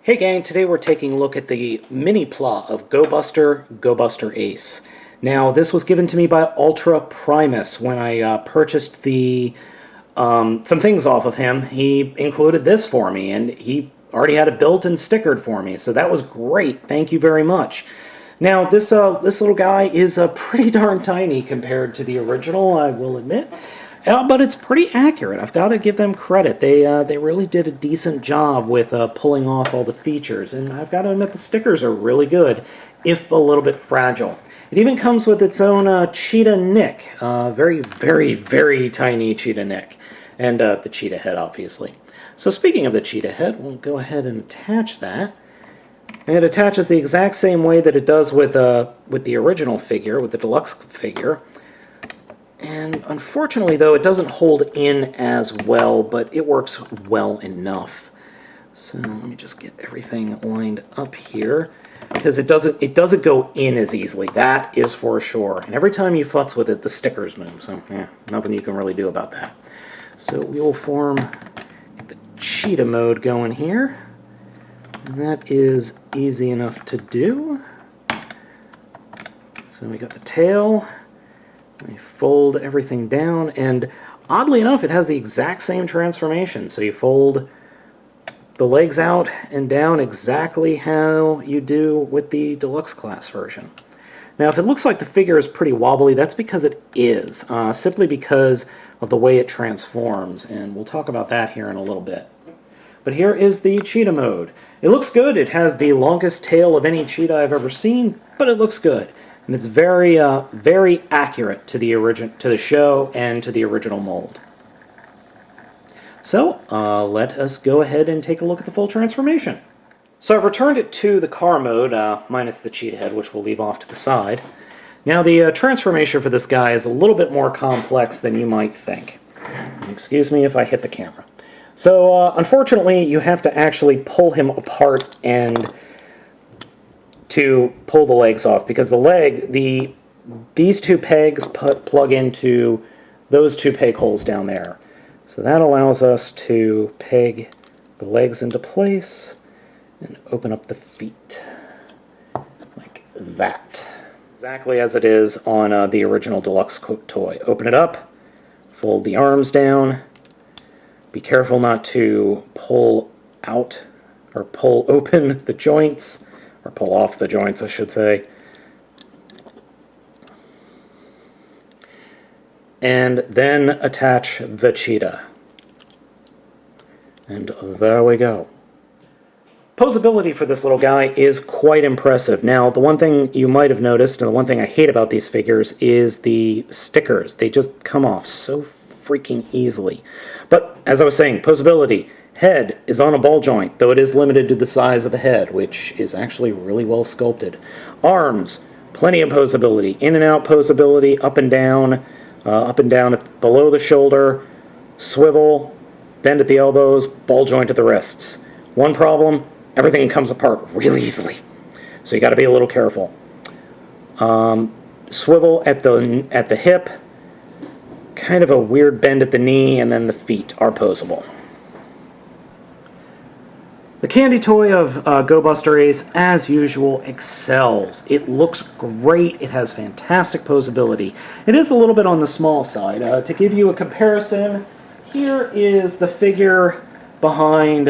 Hey gang, today we're taking a look at the mini plot of Go-Buster Ace. Now, this was given to me by Ultra Primus when I purchased some things off of him. He included this for me, and he already had it built and stickered for me, so that was great. Thank you very much. Now, this little guy is pretty darn tiny compared to the original, I will admit. But it's pretty accurate. I've got to give them credit. They really did a decent job with pulling off all the features, and I've got to admit the stickers are really good, if a little bit fragile. It even comes with its own cheetah nick, very, very, very tiny cheetah nick, and the cheetah head, obviously. So speaking of the cheetah head, we'll go ahead and attach that. And it attaches the exact same way that it does with the original figure, with the deluxe figure. And unfortunately, though, it doesn't hold in as well, but it works well enough. So let me just get everything lined up here, because it doesn't go in as easily. That is for sure. And every time you futz with it, the stickers move. So nothing you can really do about that. So we will form the Cheetah Mode going here, and that is easy enough to do. So we got the tail. We fold everything down, and oddly enough, it has the exact same transformation. So you fold the legs out and down exactly how you do with the deluxe class version. Now, if it looks like the figure is pretty wobbly, that's because it is, simply because of the way it transforms, and we'll talk about that here in a little bit. But here is the Cheetah Mode. It looks good. It has the longest tail of any cheetah I've ever seen, but it looks good. And it's very, very accurate to the show and to the original mold. So let us go ahead and take a look at the full transformation. So I've returned it to the car mode, minus the cheetah head, which we'll leave off to the side. Now the transformation for this guy is a little bit more complex than you might think. Excuse me if I hit the camera. So unfortunately, you have to actually pull him apart and to pull the legs off, because these two pegs plug into those two peg holes down there. So that allows us to peg the legs into place and open up the feet like that. Exactly as it is on the original deluxe toy. Open it up, fold the arms down. Be careful not to pull out or pull open the joints. Or pull off the joints, I should say. And then attach the cheetah. And there we go. Poseability for this little guy is quite impressive. Now, the one thing you might have noticed, and the one thing I hate about these figures, is the stickers. They just come off so freaking easily. But, as I was saying, poseability. Head is on a ball joint, though it is limited to the size of the head, which is actually really well sculpted. Arms, plenty of poseability. In and out poseability, up and down below the shoulder, swivel, bend at the elbows, ball joint at the wrists. One problem, everything comes apart really easily. So you got to be a little careful. Swivel at the hip, kind of a weird bend at the knee, and then the feet are poseable. The candy toy of Go-Buster Ace, as usual, excels. It looks great. It has fantastic poseability. It is a little bit on the small side. To give you a comparison, here is the figure behind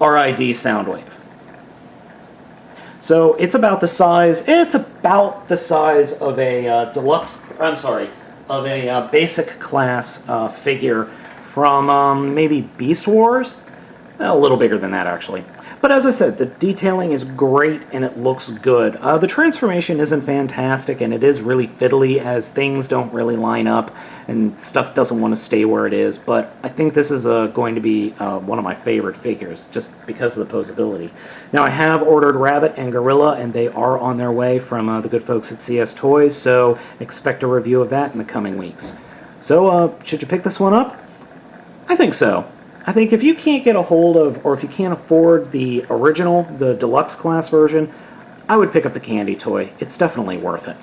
RID Soundwave. So it's about the size. It's about the size of a of a basic class figure from maybe Beast Wars. A little bigger than that, actually. But as I said, the detailing is great and it looks good. The transformation isn't fantastic, and it is really fiddly as things don't really line up and stuff doesn't want to stay where it is. But I think this is going to be one of my favorite figures just because of the poseability. Now, I have ordered Rabbit and Gorilla, and they are on their way from the good folks at CS Toys, so expect a review of that in the coming weeks. So, should you pick this one up? I think so. I think if you can't get a hold of, or if you can't afford the original, the deluxe class version, I would pick up the candy toy. It's definitely worth it.